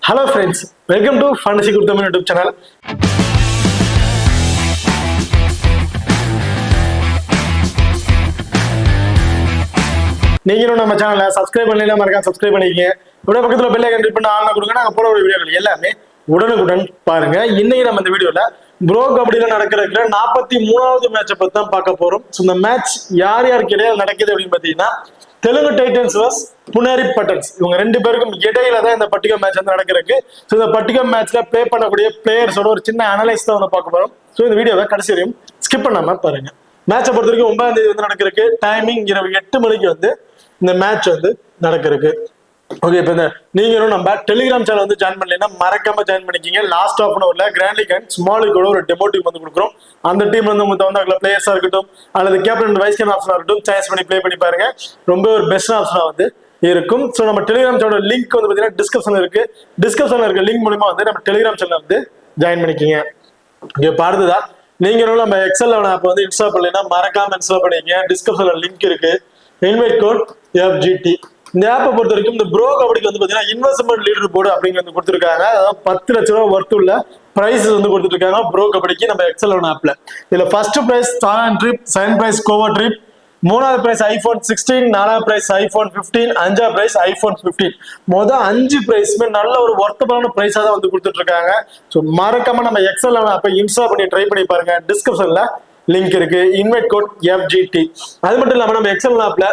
Hello friends, welcome to Fantasy Guruthaman YouTube channel. நீங்க இன்னும் நம்ம சேனலை சப்ஸ்கிரைப் பண்ணல மறக்காம சப்ஸ்கிரைப் பண்ணிக்கங்க. உடனே பக்கத்துல பெல் ஐகான் கிளிக் பண்ணி ஆன் கொடுங்க. நாங்க போற வீடியோக்கள் எல்லாமே உடனுக்குடன் பாருங்க. இன்னைக்கு நம்ம இந்த வீடியோல ப்ரோ கபடியில நடக்கிற 43வது மேட்சை பத்தி தான் பார்க்க போறோம். இந்த மேட்ச் யார் யாருக்கு இடையில நடக்குது அப்படின்னு பாத்தீங்கன்னா தெலுங்கு டைட்டன்ஸ் வர்ஸ் புனேரி பட்டன்ஸ் இவங்க ரெண்டு பேருக்கும் இடையில தான் இந்த பர்டிகுலர் மேட்ச் வந்து நடக்கிறதுக்கு. ஸோ இந்த பர்டிகுலர் மேட்ச்ல பிளே பண்ணக்கூடிய பிளேயர்ஸோட ஒரு சின்ன அனலைஸ் தான் வந்து பார்க்க போறோம். ஸோ இந்த வீடியோவை கடைசி வரையும் ஸ்கிப் பண்ணாம பாருங்க. மேட்சை பொறுத்த வரைக்கும் 9ஆம் தேதி வந்து நடக்கிறதுக்கு. டைமிங் இரவு 8 மணிக்கு வந்து இந்த மேட்ச் வந்து நடக்கிறதுக்கு. ஓகே, இப்போ இந்த நீங்களும் நம்ம டெலிகிராம் சேனல் வந்து ஜாயின் பண்ணலைன்னா மறக்காம ஜாயின் பண்ணிக்கிங்க. லாஸ்ட் ஆஃப் அன் அவர்ல கிராண்ட் லீக் அண்ட் ஸ்மால் லீக்கோட ஒரு டெமோ டீம் வந்து கொடுக்குறோம். அந்த டீம் வந்து உங்களுக்கு வந்து பிளேயர்ஸா இருக்கட்டும் அல்லது கேப்டன் வைஸ் கேப்டன் ஆப்ஷனா இருக்கட்டும் சாய்ஸ் பண்ணி ப்ளே பண்ணி பாருங்க. ரொம்ப ஒரு பெஸ்ட் ஆப்ஷனா வந்து இருக்கும். ஸோ நம்ம டெலிகிராம் சேனல் லிங்க் வந்து பார்த்தீங்கன்னா டிஸ்கிரிப்ஷன்ல இருக்கு. டிஸ்கிரிப்ஷன்ல இருக்க லிங்க் மூலமா வந்து நம்ம டெலிகிராம் சேனல் வந்து ஜாயின் பண்ணிக்கிங்க. இங்கே பார்த்ததா நீங்களும் நம்ம எக்ஸல் ஆப் வந்து இன்ஸ்டால் பண்ணலைன்னா மறக்காம இன்ஸ்டால் பண்ணிக்கங்க. டிஸ்கிரிப்ஷன்ல லிங்க் இருக்கு. Invite code FGT. இந்த ஆப்பை பொறுத்த வரைக்கும் இந்த ப்ரோ கபடிக்கு வந்து பாத்தீங்கன்னா இன்வெஸ்ட்மெண்ட் லீடர் போர்டு அப்படிங்கிறது கொடுத்துருக்காங்க. அதாவது 10 லட்ச ரூபாய் ஒர்த் உள்ள பிரைஸ் வந்து கொடுத்துட்டு இருக்காங்க ப்ரோ கபடிக்கு நம்ம எக்ஸல் ஆப்ல. இதுல first prize Thailand trip, second prize Goa trip, 3வது பிரைஸ் iPhone 16, 4வது பிரைஸ் iPhone 15, 5வது பிரைஸ் iPhone 15. மொதல் 5 பிரைஸுமே நல்ல ஒரு ஒர்த்தபிளான பிரைஸா தான் வந்து கொடுத்துட்டு இருக்காங்க. ஸோ மறக்காம நம்ம எக்ஸல் ஆப்பை இன்ஸ்டால் பண்ணி ட்ரை பண்ணி பாருங்க. டிஸ்கிரிப்ஷன்ல லிங்க் இருக்கு. Invite code FGT. அது மட்டும் இல்லாம நம்ம எக்ஸல் ஆப்ல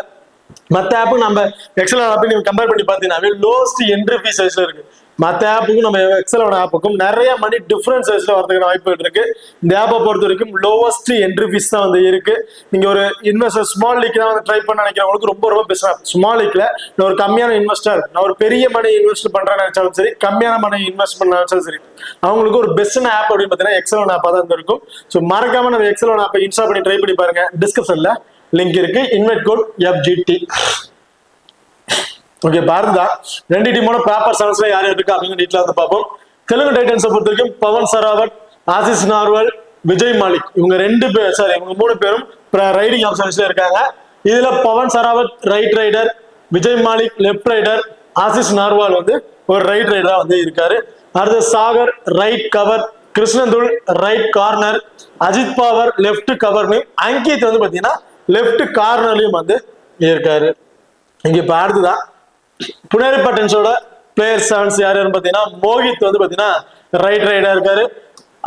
மற்ற ஆப்பு நம்ம எக்ஸல் ஆப்பை நீங்க கம்பேர் பண்ணி பார்த்தீங்கன்னா லோஸ்ட் என்ட்ரி ஃபீஸ் சைஸ்ல இருக்கு. மற்ற ஆப்புக்கும் நம்ம எக்ஸல் ஆப்புக்கும் நிறைய மணி டிஃபரன்ஸ் சைஸ்ல வரதுக்கான வாய்ப்புகள் இருக்கு. இந்த ஆப்பை பொறுத்த வரைக்கும் லோவஸ்ட் என்ட்ரி ஃபீஸ் தான் வந்து இருக்கு. நீங்க ஒரு இன்வெஸ்டர் ஸ்மால் லீக் தான் வந்து ட்ரை பண்ண நினைக்கிறவங்களுக்கு ரொம்ப பெஸ்ட் ஆப். ஸ்மால் லீக்ல நான் ஒரு கம்மியான இன்வெஸ்டர், நான் ஒரு பெரிய மணி இன்வெஸ்ட் பண்றேன்னு நினைச்சாலும் சரி, கம்மியான மணி இன்வெஸ்ட் பண்ண நினைச்சாலும் சரி, அவங்களுக்கு ஒரு பெஸ்ட் ஆப் அப்படின்னு பார்த்தீங்கன்னா எக்ஸல் ஆப்பா தான் இருக்கும். ஸோ மறக்காம நம்ம எக்ஸல் ஆப்பை இன்ஸ்டால் பண்ணி ட்ரை பண்ணி பாருங்க. டிஸ்கிரிப்ஷன்ல லிங்க் இருக்கு. Invite code FGT. ஓகே, பாருங்க ரெண்டு டீமோட ப்ராப்பர் செவன்ஸ்ல யார் இருக்கு அப்படிங்கிற டீட்டெயிலா வந்து பார்ப்போம். தெலுங்கு டைட்டன்ஸை பொறுத்த வரைக்கும் பவன் சராவத், ஆசிஸ் நார்வல், விஜய் மாலிக் இவங்க இவங்க 3 பேரும் ரைடிங் ஆப்ஷன்ஸ்ல இருக்காங்க. இதுல Pawan Sehrawat right raider, Vijay Malik left raider, Ashish Narwal வந்து ஒரு ரைட் ரைடரா வந்து இருக்காரு. அடுத்து சாகர் ரைட் கவர், கிருஷ்ணதுல் right corner, Ajit Pawar left கவர்லையும், அங்கித் வந்து பாத்தீங்கன்னா லெஃப்ட் கார்னர்லயும் வந்து இருக்காரு. இங்க இப்ப அடுத்துதான் புனேரி பட்டன்ஸோட பிளேயர் செவன்ஸ் யாருன்னு பாத்தீங்கன்னா மோஹித் வந்து பாத்தீங்கன்னா ரைட் ரைடா இருக்காரு.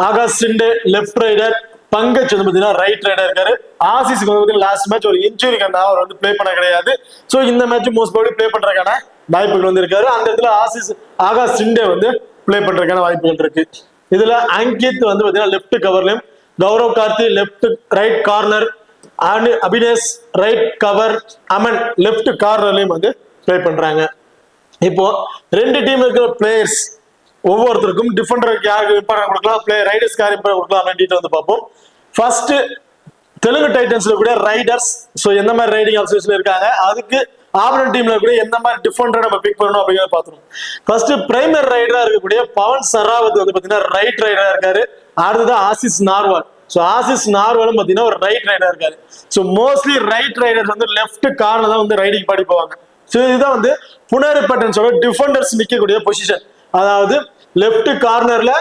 ஆகாஷ் சிண்டே லெஃப்ட் ரைடர், பங்கஜ் வந்து பாத்தீங்கன்னா ரைட் ரைடா இருக்காரு. ஆசிஸ்க்கு வந்து லாஸ்ட் மேட்ச் ஒரு இன்ஜுரி கண்டா அவர் வந்து பிளே பண்ண கிடையாது. சோ இந்த மேட்ச் மோஸ்ட் ப்ராபபிலி பிளே பண்றதுக்கான வாய்ப்புகள் வந்து இருக்காரு. அந்த இடத்துல ஆகாஷ் சிண்டே வந்து பிளே பண்றதுக்கான வாய்ப்புகள் இருக்கு. இதுல அங்கித் வந்து பாத்தீங்கன்னா லெஃப்ட் கவர்லயும், Gaurav Karthi left right corner, Abhinesh right cover, Aman left கார்னர்லயும் வந்து பிளே பண்றாங்க. இப்போ ரெண்டு டீம் இருக்கிற பிளேயர்ஸ் ஒவ்வொருத்தருக்கும் டிஃபெண்டருக்கு யாருக்கு இம்பார்ட்டன்ட் கொடுக்கலாம், பிளேயர் ரைடர்ஸ்க்கு யாருக்கு இம்பார்ட்டன்ட் கொடுக்கலாம் அப்படின்னு வந்து பார்ப்போம். ஃபர்ஸ்ட் தெலுங்கு டைட்டன்ஸ்ல கூட ரைடர்ஸ் ஸோ எந்த மாதிரி ரைடிங் ஆப்ஷன்ஸ்ல இருக்காங்க, அதுக்கு ஆபரன் டீம்ல கூட எந்த மாதிரி டிஃபெண்டரை நம்ம பிக் பண்ணணும் அப்படிங்கிறத பார்த்துருவோம். ஃபர்ஸ்ட் பிரைமரி ரைடரா இருக்கக்கூடிய பவன் சராவத் வந்து பாத்தீங்கன்னா ரைட் ரைடரா இருக்காரு. அடுத்ததான் ஆசிஸ் நார்வால். ஸோ ஆசிஸ் நார்வாலும் பாத்தீங்கன்னா ஒரு ரைட் ரைடரா இருக்காரு. ஸோ மோஸ்ட்லி ரைட் ரைடர்ஸ் வந்து லெஃப்ட் கார்னர் தான் வந்து ரைடிங் பாடி போவாங்க. ஸோ இதுதான் வந்து புனேரி பட்டன்ஸோட டிஃபெண்டர்ஸ் நிற்கக்கூடிய பொசிஷன். அதாவது லெஃப்ட் கார்னர்ல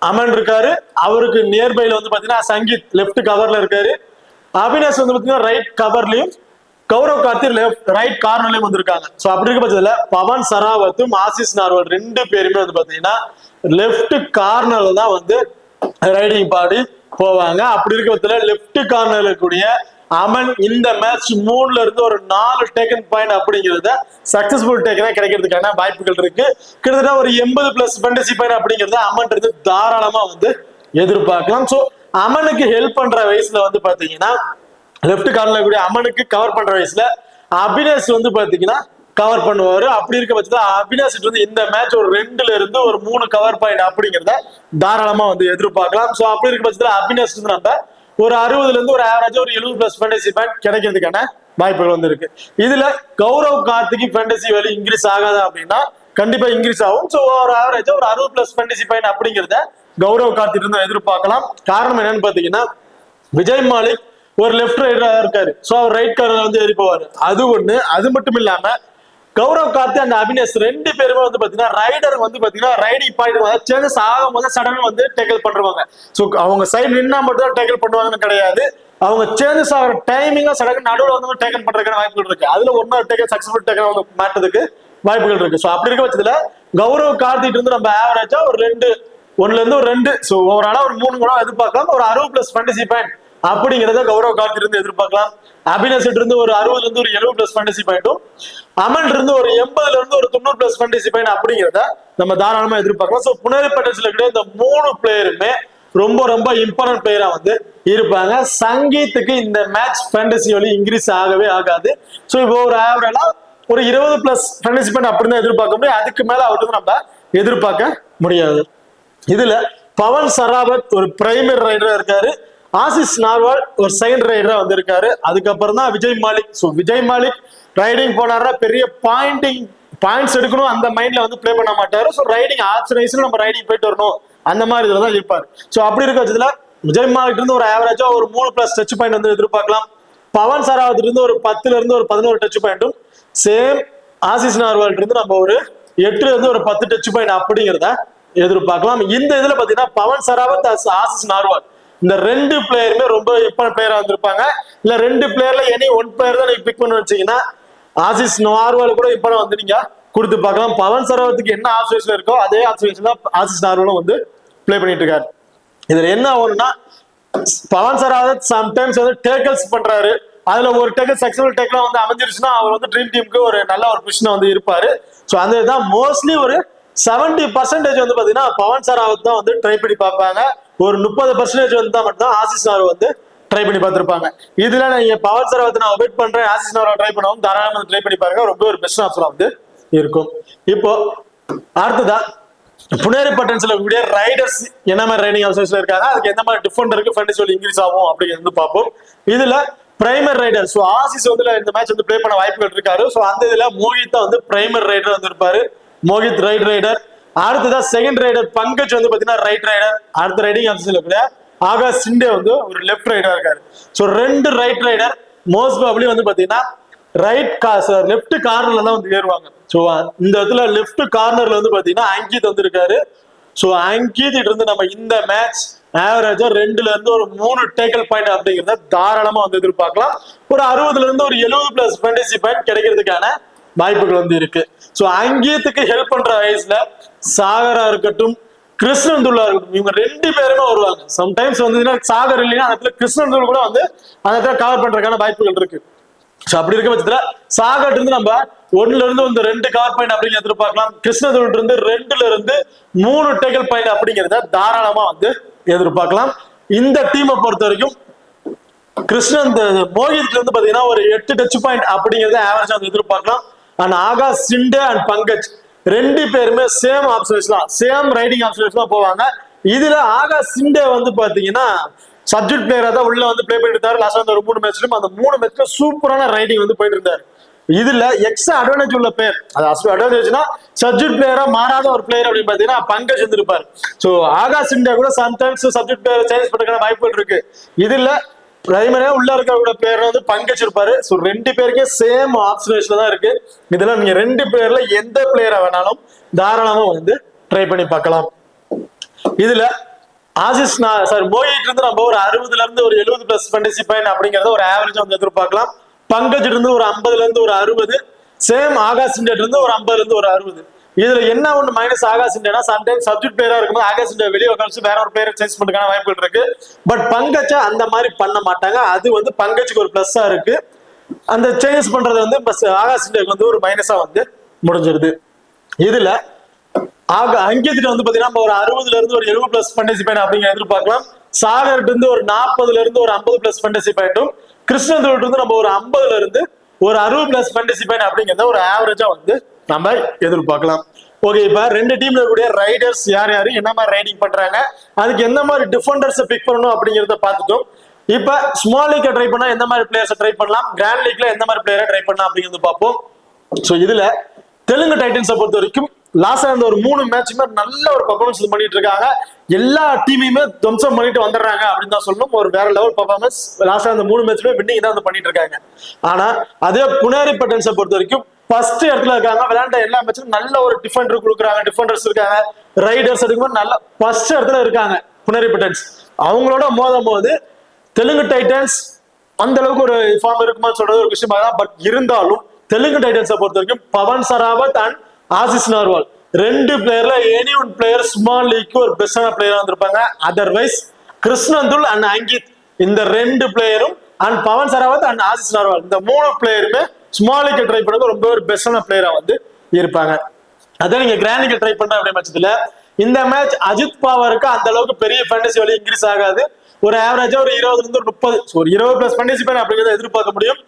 அமன் இருக்காரு, அவருக்கு நியர்பைல வந்து பாத்தீங்கன்னா சங்கீத் லெஃப்ட் கவர்ல இருக்காரு. அபினேஷ் வந்து பாத்தீங்கன்னா ரைட் கவர்லயும், கௌரவ் கார்த்தி லெஃப்ட் ரைட் கார்னர்லயும் வந்திருக்காங்க. ஸோ அப்படி இருக்க பட்சத்துல பவன் சராவத்தும் ஆசிஸ் நார்வல் 2 பேருமே வந்து பாத்தீங்கன்னா லெஃப்ட் கார்னர்ல தான் வந்து ரைடிங் பாடி போவாங்க. அப்படி இருக்க பட்சத்துல லெஃப்ட் கார்னர்ல இருக்கக்கூடிய அமன் இந்த மேட்ச் 3ல இருந்து ஒரு 4 டேக்கன் பாயிண்ட் அப்படிங்கிறத சக்சஸ்ஃபுல் டேக்கனா கிடைக்கிறதுக்கான வாய்ப்புகள் இருக்கு. கிட்டத்தட்ட ஒரு 80+ ஃபேண்டசி பாயிண்ட் அப்படிங்கிறத அமன் இருந்து தாராளமா வந்து எதிர்பார்க்கலாம். ஸோ அமனுக்கு ஹெல்ப் பண்ற வயசுல வந்து பாத்தீங்கன்னா லெஃப்ட் கார்னர்ல கூடிய அமனுக்கு கவர் பண்ற வயசுல அபினேஷ் வந்து பாத்தீங்கன்னா கவர் பண்ணுவாரு. அப்படி இருக்க பட்சத்துல அபினேஷ் வந்து இந்த மேட்ச் ஒரு 2ல இருந்து ஒரு 3 கவர் பாயிண்ட் அப்படிங்கிறத தாராளமா வந்து எதிர்பார்க்கலாம். ஸோ அப்படி இருக்க பட்சத்துல அபினேஷ் வந்து நம்ம ஒரு 60ல இருந்து ஒரு ஆவரேஜா ஒரு 70+ ஃபேண்டசி பாயிண்ட் கிடைக்கிறதுக்கான வாய்ப்புகள் வந்து இருக்கு. இதுல கௌரவ் கார்த்திக்கு ஃபேண்டசி வேல்யூ இன்க்ரீஸ் ஆகாதா அப்படின்னா கண்டிப்பா இன்க்ரீஸ் ஆகும். ஸோ ஒரு ஆவரேஜா ஒரு 60+ ஃபேண்டசி பாயிண்ட் அப்படிங்கிறத கௌரவ் கார்த்திக் இருந்து எதிர்பார்க்கலாம். காரணம் என்னன்னு பாத்தீங்கன்னா விஜய் மாலிக் ஒரு லெஃப்ட் ரைடரா இருக்காரு. ஸோ அவர் ரைட் கார்னர் வந்து ஏறி போவாரு. அது ஒண்ணு. அது மட்டும் இல்லாம கௌரவ் கார்த்தி அண்ட் அபினேஷ் ரெண்டு பேருமே வந்து பாத்தீங்கன்னா ரைடர் வந்து பாத்தீங்கன்னா ரைடிங் பாயிண்ட் சேஞ்சஸ் ஆகும் போது சடனா வந்து டேக்கிள் பண்றாங்க. ஸோ அவங்க சைடு நின்னா மட்டும் தான் டேக்கிள் பண்ணுவாங்கன்னு கிடையாது. அவங்க சேஞ்சஸ் ஆகிற டைமிங்கா சடங்கு நடுவில் வந்து டேக்கன் பண்றதுக்கான வாய்ப்புகள் இருக்கு. அதுல ஒன்னா டேக்கன் சக்சஸ்ஃபுல் டேக்கன் வந்து மாட்டதுக்கு வாய்ப்புகள் இருக்கு. ஸோ அப்படி இருக்க பட்சத்துல கௌரவ் கார்த்திட்டு இருந்து நம்ம ஆவரேஜா ஒரு 2 ஸோ ஓவராலா ஒரு 3 கூட எதிர்பார்க்கலாம். ஒரு 60+ ஃபேண்டசி பாயிண்ட் அப்படிங்கிறத கௌரவ் கார்த்தி இருந்து எதிர்பார்க்கலாம். அபினேஷ் இருந்து ஒரு 60ல இருந்து ஒரு 70+ ஃபேண்டசி பாயிண்ட்டும், அமன் இருந்து ஒரு 80ல இருந்து ஒரு 90+ ஃபேண்டசி பாயிண்ட் அப்படிங்கிறத நம்ம தாராளமா எதிர்பார்க்கலாம். ஸோ புனேரி பட்டன்ஸ்ல கிடையாது இந்த 3 பிளேயருமே ரொம்ப ரொம்ப இம்பார்ட்டன்ட் பிளேயரா வந்து இருப்பாங்க. சங்கீத்துக்கு இந்த மேட்ச் ஃபேண்டசி வழி இன்க்ரீஸ் ஆகவே ஆகாது. ஸோ இப்போ ஒரு ஆவரேஜா ஒரு 20+ ஃபேண்டசி பாயிண்ட் அப்படின்னு எதிர்பார்க்க முடியும். அதுக்கு மேல அவருக்கு நம்ம எதிர்பார்க்க முடியாது. இதுல பவன் சராவத் ஒரு பிரைமரி ரைடரா இருக்காரு. ஆசிஸ் நார்வால் ஒரு செகண்ட் ரைடரா வந்திருக்காரு. அதுக்கப்புறம் தான் விஜய் மாலிக். ஸோ விஜய் மாலிக் ரைடிங் போனாரா பெரிய பாயிண்ட்ஸ் எடுக்கணும் அந்த மைண்ட்ல வந்து பிளே பண்ண மாட்டாரு. ஸோ ரைடிங் ஆப்ஷனைஸ்ல நம்ம ரைடிங் போயிட்டு வரணும் அந்த மாதிரி இதுல தான் இருப்பாரு. ஸோ அப்படி இருக்க பட்சத்துல விஜய் மாலிக் இருந்து ஒரு ஆவரேஜா ஒரு 3+ டச் பாயிண்ட் வந்து எதிர்பார்க்கலாம். பவன் சராவத் இருந்து ஒரு 10ல இருந்து ஒரு 11 டச் பாயிண்ட்டும், சேம் ஆசிஸ் நார்வால் இருந்து நம்ம ஒரு 8ல இருந்து ஒரு 10 டச் பாயிண்ட் அப்படிங்கிறத எதிர்பார்க்கலாம். இந்த இதுல பாத்தீங்கன்னா பவன் சராவத் ஆசிஸ் நார்வால் இந்த 2 பிளேயருமே ரொம்ப இம்பார்ட்டன்ட் பிளேயரா வந்திருப்பாங்க. இல்ல 2 பிளேயர்ல எனி 1 பிளேயர் தான் நீங்க பிக் பண்ண வச்சீங்கன்னா ஆசிஸ் நார்வால் கூட இம்பார்ட்டன் வந்து நீங்க கொடுத்து பார்க்கலாம். பவன் சராவத்துக்கு என்ன ஆப்ஷன்ஸ்ல இருக்கோ அதே ஆப்ஷன்ஸ்ல ஆசிஸ் நார்வாலும் வந்து பிளே பண்ணிட்டு இருக்காரு. இதுல என்ன ஆகும்னா பவன் சராவத் சம்டைம்ஸ் வந்து டேக்கல்ஸ் பண்றாரு. அதுல ஒரு டேக்கல் சக்சஸ்ஃபுல் டேக்கலா வந்து அமைஞ்சிருச்சுன்னா அவர் வந்து ட்ரீம் டீமுக்கு ஒரு நல்ல ஒரு பொசிஷன் வந்து இருப்பாரு. ஸோ அந்த இதுதான் மோஸ்ட்லி ஒரு 70% வந்து பாத்தீங்கன்னா பவன் சராவத் தான் வந்து ட்ரை பண்ணி பார்ப்பாங்க. ஒரு 30% வந்து மட்டும் ஆசிஸ் நார்வால் வந்து ட்ரை பண்ணி பார்த்திருப்பாங்க. இதுல நீங்க பவன் சராவத் நான் வெயிட் பண்றேன் ஆசிஸ் நார்வால் ட்ரை பண்ணவும் தாராளமாக ட்ரை பண்ணி பாருங்க. ரொம்ப ஒரு பெஸ்ட் ஆப்ஷன் வந்து இருக்கும். இப்போ அடுத்ததா புனேரி பட்டன்ஸ்ல கூடிய ரைடர்ஸ் என்ன மாதிரி ரைடிங் ஆப்ஷன்ஸ்ல இருக்காங்க, அதுக்கு எந்த மாதிரி டிஃபெண்டருக்கு ஃபேண்டசி வழி இன்க்ரீஸ் ஆகும் அப்படிங்கிறது பார்ப்போம். இதுல பிரைமரி ரைடர் ஸோ ஆசிஸ் வந்து இந்த மேட்ச் வந்து பிளே பண்ண வாய்ப்புகள் இருக்காரு. ஸோ அந்த இதுல மோகித் தான் வந்து பிரைமரி ரைடர் வந்து இருப்பாரு. Mohit right raider. அடுத்ததான் செகண்ட் ரைடர் பங்கஜ் வந்து பாத்தீங்கன்னா ரைட் ரைடர். அடுத்த ரைடிங் ஆப்ஷன்ல கூட ஆகாஷ் சிண்டே வந்து ஒரு லெஃப்ட் ரைடரா இருக்காரு. So 2 right raider most probably வந்து பாத்தீங்கன்னா லெஃப்ட் கார்னர்ல தான் வந்து ஏறுவாங்க. ஸோ இந்த இடத்துல லெஃப்ட் கார்னர்ல வந்து பாத்தீங்கன்னா அங்கித் வந்து இருக்காரு. ஸோ அங்கித் இருந்து நம்ம இந்த மேட்ச் ஆவரேஜா 2ல இருந்து ஒரு 3 டேக்கல் பாயிண்ட் அப்படிங்கிறத தாராளமா வந்து எதிர்பார்க்கலாம். ஒரு 60ல இருந்து ஒரு 70+ ஃபேண்டசி பாயிண்ட் கிடைக்கிறதுக்கான வாய்ப்புகள் வந்து இருக்கு. ஸோ அங்கீத்துக்கு ஹெல்ப் பண்ற வயசுல சாகரா இருக்கட்டும் கிருஷ்ணந்துல்லா இருக்கட்டும் இவங்க 2 பேருமே வருவாங்க. சம்டைம்ஸ் வந்து சாகர் இல்லைன்னா அந்த இடத்துல கிருஷ்ணந்துல் கூட வந்து அந்த இடத்துல கவர் பண்றதுக்கான வாய்ப்புகள் இருக்கு. ஸோ அப்படி இருக்க பட்சத்துல சாகர் இருந்து நம்ம 1ல இருந்து வந்து 2 கவர் பாயிண்ட் அப்படிங்க எதிர்பார்க்கலாம். கிருஷ்ணதுல் இருந்து 2ல இருந்து 3 டேக்கல் பாயிண்ட் அப்படிங்கிறத தாராளமா வந்து எதிர்பார்க்கலாம். இந்த டீமை பொறுத்த வரைக்கும் கிருஷ்ணன் மோகித்ல இருந்து பாத்தீங்கன்னா ஒரு 8 டச் பாயிண்ட் அப்படிங்கறத ஆவரேஜா வந்து எதிர்பார்க்கலாம். அண்ட் ஆகாஷ் சிண்டே அண்ட் பங்கஜ் 2 பேருமே சேம் ஆப்ஷன்ஸ் தான், சேம் ரைடிங் ஆப்ஷன்ஸ் தான் போவாங்க. இதுல ஆகாஷ் சிண்டே வந்து பாத்தீங்கன்னா சப்ஜெக்ட் பிளேயரா தான் உள்ள வந்து பிளே பண்ணிட்டு இருந்தாரு. லாஸ்ட் வந்து ஒரு 3 மேட்ச்லயும் அந்த 3 மேட்ச்ல சூப்பரான ரைடிங் வந்து போயிட்டு இருந்தாரு. இதுல எக்ஸ்ட்ரா அட்வான்டேஜ் உள்ள பிளேயர், அது அட்வான்டேஜ்னா சப்ஜெக்ட் பிளேயரா மாறாத ஒரு பிளேயர் அப்படின்னு பாத்தீங்கன்னா பங்கஜ் வந்து இருப்பாரு. ஸோ ஆகாஷ் சிண்டே கூட சம்டைம்ஸ் சப்ஜெக்ட் பிளேயர் சேஞ்ச் பண்றதுக்கான வாய்ப்புகள் இருக்கு. இதுல பிரைமரியா உள்ள இருக்கிற பிளேயர் வந்து பங்கஜ் இருப்பாரு. ஸோ 2 பேருக்கே சேம் ஆப்ஷனேஷன்ல தான் இருக்கு. இதுல நீங்க 2 பேர்ல எந்த பிளேயரை வேணாலும் தாராளமா வந்து ட்ரை பண்ணி பார்க்கலாம். இதுல ஆசிஸ் மோகித் இருந்து நம்ம ஒரு 60ல இருந்து ஒரு 70+ ஃபேண்டசி பாயிண்ட் அப்படிங்கறத ஒரு ஆவரேஜா வந்து எதிர்பார்க்கலாம். பங்கஜ் இருந்து ஒரு 50ல இருந்து ஒரு 60, சேம் ஆகாஷ் சிண்டே இருந்து ஒரு 50ல இருந்து ஒரு 60. இதுல என்ன ஒண்ணு மைனஸ் ஆகாஷ் சிண்டேனா சம்டைம்ஸ் சப்ஜெக்ட் பிளேயரா இருக்கும்போது ஆகாஷ் சிண்டே வெளியே உட்காந்து வேற ஒரு பிளேயரை சேஞ்ச் பண்றதுக்கான வாய்ப்புகள் இருக்கு. பட் பங்கஜ அந்த மாதிரி பண்ண மாட்டாங்க. அது வந்து பங்கஜுக்கு ஒரு பிளஸ்ஸா இருக்கு. அந்த சேஞ்ச் பண்றது வந்து ஆகாஷ் சிண்டேக்கு வந்து ஒரு மைனஸா வந்து முடிஞ்சிருது. இதுல அங்கியத்திட்ட வந்து பாத்தீங்கன்னா ஒரு 60ல இருந்து ஒரு 70+ ஃபேண்டசி பாயிண்ட் அப்படிங்கிற எதிர்பார்க்கலாம். சாகர்ட்டு இருந்து ஒரு 40ல இருந்து ஒரு 50+ ஃபேண்டசி பாயிண்ட்டும், கிருஷ்ணதுல் இருந்து நம்ம ஒரு 50ல இருந்து ஒரு 60+ ஃபேண்டசி பாயிண்ட் அப்படிங்கிறத ஒரு ஆவரேஜா வந்து நம்ம எதிர்பார்க்கலாம். ஓகே, இப்ப 2 டீம்ல கூடிய ரைடர்ஸ் யார் யாரு என்ன மாதிரி ரைடிங் பண்றாங்க, அதுக்கு எந்த மாதிரி டிஃபெண்டர்ஸ் பிக் பண்ணணும் அப்படிங்கறத பார்த்துட்டோம். இப்ப ஸ்மால் லீக்ல ட்ரை பண்ணா எந்த மாதிரி பிளேயர்ஸ் ட்ரை பண்ணலாம், கிராண்ட் லீக்ல எந்த மாதிரி பிளேயரை ட்ரை பண்ணலாம் அப்படிங்கிறது பார்ப்போம். ஸோ இதுல தெலுங்கு டைட்டன்ஸை பொறுத்த வரைக்கும் லாஸ்டா இருந்த ஒரு 3 மேட்சுமே நல்ல ஒரு பெர்ஃபார்மன்ஸ் பண்ணிட்டு இருக்காங்க. எல்லா டீமையுமே துவம்சம் பண்ணிட்டு வந்துடுறாங்க அப்படின்னு தான் சொல்லணும். ஒரு வேற லெவல் பெர்ஃபார்மன்ஸ் லாஸ்டா இருந்த 3 மேட்சுமே வின்னிங் தான் வந்து பண்ணிட்டு இருக்காங்க. ஆனா அதே புனேரி பட்டன்ஸை பொறுத்த வரைக்கும் ஃபர்ஸ்ட் இடத்துல இருக்காங்க. விளையாண்ட எல்லா மேட்சும் நல்ல ஒரு டிஃபெண்டர் கொடுக்குறாங்க, டிஃபெண்டர்ஸ் இருக்காங்க, ரைடர்ஸ் எடுக்கும்போது நல்ல ஃபர்ஸ்ட் இடத்துல இருக்காங்க புனேரி பிட்டன்ஸ். அவங்களோட மோதும் போது தெலுங்கு டைட்டன்ஸ் அந்த அளவுக்கு ஒரு ஃபார்ம் இருக்குமான்னு சொல்றது ஒரு விஷயமா தான். பட் இருந்தாலும் தெலுங்கு டைட்டன்ஸை பொறுத்த வரைக்கும் பவன் சராவத் அண்ட் ஆசிஸ் நார்வால் ரெண்டு பிளேயர்ல எனி ஒன் பிளேயர் ஸ்மால் லீக்கு ஒரு பெஸ்டான பிளேயரா வந்திருப்பாங்க. அதர்வைஸ் கிருஷ்ணந்துல் அண்ட் அங்கித் இந்த ரெண்டு பிளேயரும் அண்ட் பவன் சராவத் அண்ட் ஆசிஸ் நார்வால் இந்த மூணு பிளேயருமே ஸ்மால் லீக் ட்ரை பண்ணது ரொம்ப ஒரு பெஸ்டான பிளேயரா வந்து இருப்பாங்க. அதான் நீங்க கிராண்ட் லீக் ட்ரை பண்ற அப்படின்ற பட்சத்துல இந்த மேட்ச் அஜித் பவாருக்கு அந்த அளவுக்கு பெரிய ஃபேண்டசி வேல்யூ இன்க்ரீஸ் ஆகாது. ஒரு ஆவரேஜா ஒரு 20 இருந்து ஒரு 30 ஒரு 20 பிளஸ் ஃபேண்டசி பாயிண்ட் அப்படிங்கிறத எதிர்பார்க்க முடியும்.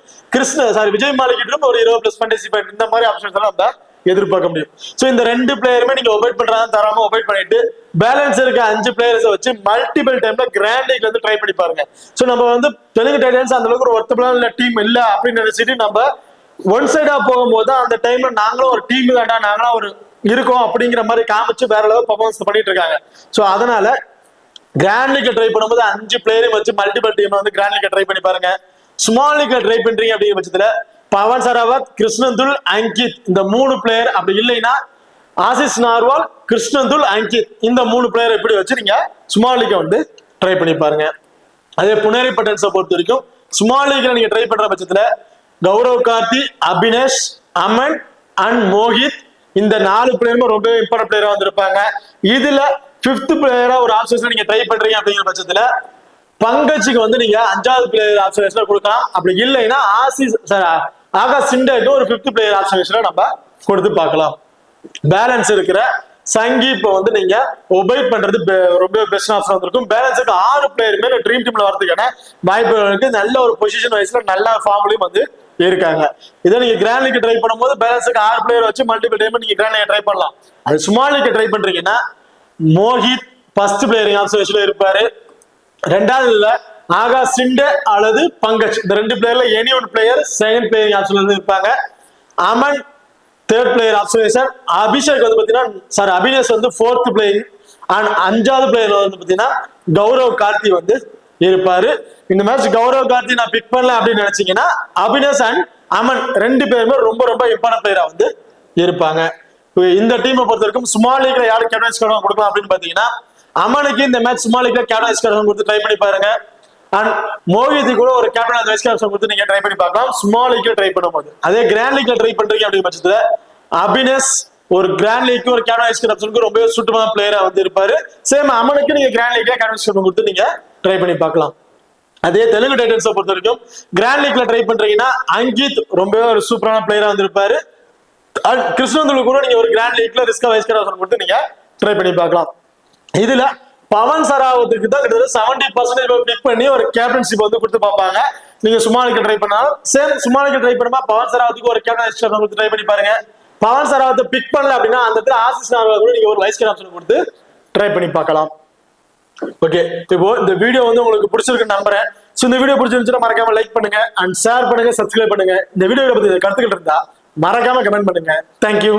விஜய் மாலிக்கிட்டும் ஒரு 20 பிளஸ் ஃபேண்டசி பாயிண்ட் இந்த மாதிரி ஆப்ஷன்ஸ் எல்லாம் நம்ம எதிர்பார்க்க முடியும். சோ இந்த ரெண்டு பிளேயருமே நீங்க ஒபைட் பண்றதா தராம ஒபைட் பண்ணிட்டு பேலன்ஸ் இருக்க 5 பிளேயர்ஸை வச்சு மல்டிபிள் டைம்ல கிராண்ட் லீக்ல வந்து ட்ரை பண்ணி பாருங்க. சோ நம்ம வந்து தெலுங்கு டைட்டன்ஸ் அந்த அளவுக்கு ஒரு ஒர்த்தபிளான டீம் இல்ல அப்படின்னு நினைச்சிட்டு நம்ம ஒன் சைடா போகும்போது அந்த டைம்ல நாங்களும் ஒரு டீம் தாண்டா நாங்களும் ஒரு இருக்கோம் அப்படிங்கிற மாதிரி காமிச்சு வேற அளவு பர்ஃபார்மன்ஸ் பண்ணிட்டு இருக்காங்க. சோ அதனால கிராண்ட் லீக் ட்ரை பண்ணும்போது 5 பிளேயரையும் வச்சு மல்டிபிள் டீம் வந்து கிராண்ட் லீக் ட்ரை பண்ணி பாருங்க. ஸ்மால் லீக் ட்ரை பண்றீங்க அப்படிங்கிற பட்சத்துல பவன் சராவத், கிருஷ்ணந்துல், அங்கித் இந்த 3 பிளேயர், அப்படி இல்லைன்னா ஆசிஸ் நார்வால், கிருஷ்ணந்துல், அங்கித் இந்த 3 பிளேயர் எப்படி வச்சு நீங்க ஸ்மால் லீக்கை வந்து ட்ரை பண்ணி பாருங்க. அதே புனேரி பட்டன்ஸை பொறுத்த வரைக்கும் ஸ்மால் லீக்ல நீங்க ட்ரை பண்ற பட்சத்துல கௌரவ் கார்த்தி, அபினேஷ், அமன் அண்ட் மோஹித் இந்த 4 பிளேயருமே ரொம்ப இம்பார்ட்டன்ட் பிளேயரா வந்திருப்பாங்க. இதுல 5th பிளேயரா ஒரு ஆப்ஷன்ஸ்ல நீங்க ட்ரை பண்றீங்க அப்படிங்கிற பட்சத்துல பங்கஜுக்கு வந்து நீங்க 5வது பிளேயர் ஆப்ஷன்ஸ்ல கொடுக்கலாம். அப்படி இல்லைன்னா ஆகாஷ் சிண்டேக்கு ஒரு 5th பிளேயர் ஆப்ஷன்ஸ்ல நம்ம கொடுத்து பார்க்கலாம். பேலன்ஸ் இருக்கிற சங்கீப் வந்து நீங்க ஒபைட் பண்றது ரொம்ப பெஸ்ட் ஆப்ஷன் வந்திருக்கும். பேலன்ஸ் இருக்க 6 பிளேயருமே ட்ரீம் டீம்ல வரதுக்கான வாய்ப்புகளுக்கு நல்ல ஒரு பொசிஷன் வைஸ்ல நல்ல ஃபார்ம்லயும் வந்து இருக்காங்க. இதை நீங்க கிராண்ட் லீக் ட்ரை பண்ணும்போது பேலன்ஸுக்கு 6 பிளேயர் வச்சு மல்டிபிள் டைம் நீங்க கிராண்ட் லீக் ட்ரை பண்ணலாம். அது ஸ்மால் லீக் ட்ரை பண்றீங்கன்னா மோஹித் ஃபர்ஸ்ட் பிளேயர் ஆப்ஷன்ஸ்ல இருப்பாரு. 2வது ஆகாஷ் சிண்டே அல்லது பங்கஜ் இந்த 2 பிளேயர்ல any one player second player ஆப்ஷன்ல இருந்து இருப்பாங்க. Aman 3rd player option. Abhishek வந்து பாத்தீங்கன்னா அபினேஷ் வந்து 4th பிளேயர் அண்ட் 5வது பிளேயர் வந்து பாத்தீங்கன்னா கௌரவ் கார்த்தி வந்து இருப்பாரு. இந்த மேட்ச் கௌரவ் கார்த்தி நான் பிக் பண்ணல அப்படின்னு நினைச்சீங்கன்னா அபினேஷ் அண்ட் அமன் 2 பேருமே ரொம்ப ரொம்ப இம்பார்ட்டன்ட் பிளேயரா வந்து இருப்பாங்க. இந்த டீமை பொறுத்த வரைக்கும் ஸ்மால் லீக்ல யாரு கேப்டன்ஸ் கார்டு கொடுக்கலாம் அப்படின்னு பாத்தீங்கன்னா அமனுக்கு இந்த மேட்ச் ஸ்மால் லீக்ல கேப்டன்ஸ் கார்டு கொடுத்து ட்ரை பண்ணி பாருங்க. அண்ட் மோஹித் கூட ஒரு கேப்டன் வைஸ் கேப்டன் கொடுத்து நீங்க ட்ரை பண்ணி பார்க்கலாம் ஸ்மால் லீக்ல ட்ரை பண்ணும்போது. அதே கிராண்ட் லீக்ல ட்ரை பண்றீங்க அப்படிங்கிற பட்சத்துல அபினேஷ் ஒரு கிராண்ட் லீக் ஒரு கேப்டன் வைஸ் கேப்டனுக்கு ரொம்ப சூட்டமான பிளேயரா வந்து இருப்பாரு. சேம் அமனுக்கு நீங்க கிராண்ட் லீக்ல கேப்டன் கார்டு கொடுத்து நீங்க ட்ரை பண்ணி பார்க்கலாம். அதே தெலுங்கு டைட்டன்ஸை பொறுத்த வரைக்கும் கிராண்ட் லீக்ல ட்ரை பண்றீங்கன்னா அங்கித் ரொம்பவே ஒரு சூப்பரான பிளேயரா வந்து இருப்பாரு. கிருஷ்ணந்துல் கூட நீங்க ஒரு கிராண்ட் லீக்ல ரிஸ்கா வைஸ் கேப்டன் கொடுத்து நீங்க ட்ரை பண்ணி பார்க்கலாம். இதுல பவன் சராவத்துக்கு தான் கிட்டத்தட்ட 70% பிக் பண்ணி ஒரு கேப்டன்ஷிப் வந்து கொடுத்து பார்ப்பாங்க. நீங்க சுமாலிக்கு ட்ரை பண்ணாலும் சேம் சுமாலிக்கு ட்ரை பண்ணுமா பவன் சராவத்துக்கு ஒரு கேப்டன் கொடுத்து ட்ரை பண்ணி பாருங்க. பவன் சராவத்தை பிக் பண்ணல அப்படின்னா அந்த இடத்துல ஆசிஸ் நார்வால் கூட நீங்க ஒரு வைஸ் கேப்டன் கொடுத்து ட்ரை பண்ணி பார்க்கலாம். ஓகே, இப்போ இந்த வீடியோ வந்து உங்களுக்கு பிடிச்சிருக்கு நம்புறேன். சோ இந்த வீடியோ பிடிச்சிருந்துச்சுன்னா மறக்காம லைக் பண்ணுங்க அண்ட் ஷேர் பண்ணுங்க, சப்ஸ்கிரைப் பண்ணுங்க. இந்த வீடியோ பத்தி கருத்துக்கள் இருந்தா மறக்காம கமெண்ட் பண்ணுங்க. தேங்க்யூ.